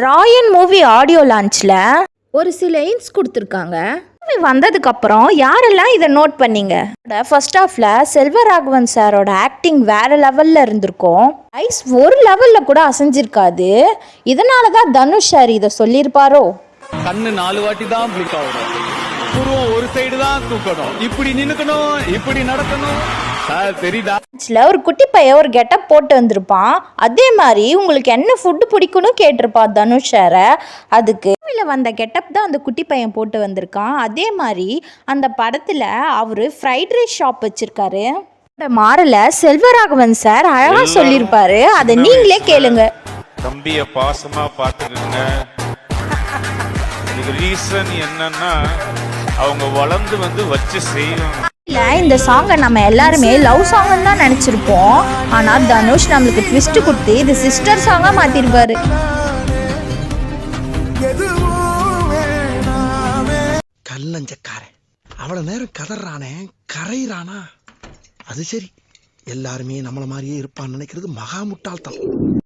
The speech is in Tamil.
ராயன் மூவி ஆடியோ லான்ச்ல ஒரு சில இன்ஸ் கொடுத்துருக்காங்க. வந்ததுக்கப்புறம் யாரெல்லாம் இதை நோட் பண்ணீங்க? ஃபர்ஸ்ட் ஹாஃப்ல செல்வராகவன் சாரோட ஆக்டிங் வேற லெவல்ல இருந்திருக்கும். ஐஸ் ஒரு லெவல்ல கூட அசைஞ்சிருக்காது. இதனால தான் தனுஷ் சார் இதை சொல்லியிருப்பாரோ. கண்ணு 4 வாட்டி தான் பிளிக் ஆகும், புருவம் ஒரு சைடு தான் தூக்கணும், இப்படி நின்னுக்கணும், இப்படி நடக்கணும். தெரியுதா? ஒரு குட்டி பையன் ஒரு கெட்டப் போட்டு வந்திருப்பான். அதே மாதிரி உங்களுக்கு என்ன ஃபுட்டு பிடிக்கும்னு கேட்டிருப்பான் தனுஷ் சார. அதுக்கு வந்த கெட்டப் தான் அந்த குட்டி பையன் போட்டு வந்திருக்கான். அதே மாதிரி அந்த படத்துல அவரு ஃப்ரைட் ரைஸ் ஷாப் வச்சிருக்காரு. மாறல செல்வராகவன் சார் அழகா சொல்லியிருப்பாரு. அதை நீங்களே கேளுங்க. தம்பிய பாசமா பாத்துக்கங்க. இதுக்கு ரீசன் என்னன்னா அவங்க வளர்ந்து வந்து வச்சு செய்வாங்க. இந்த சாங்கை நம்ம எல்லாருமே லவ் சாங்னு தான் நினைச்சிருப்போம். ஆனா தனுஷ் நம்மளுக்கு ட்விஸ்ட் கொடுத்து இது சிஸ்டர் சாங்கா மாத்திருப்பாரு. கல்லஞ்சக்காரன் அவ்வளவு நேரம் கதறானே கரையிறானா? அது சரி, எல்லாருமே நம்மள மாதிரியே இருப்பான்னு நினைக்கிறது மகா முட்டாள்தான்.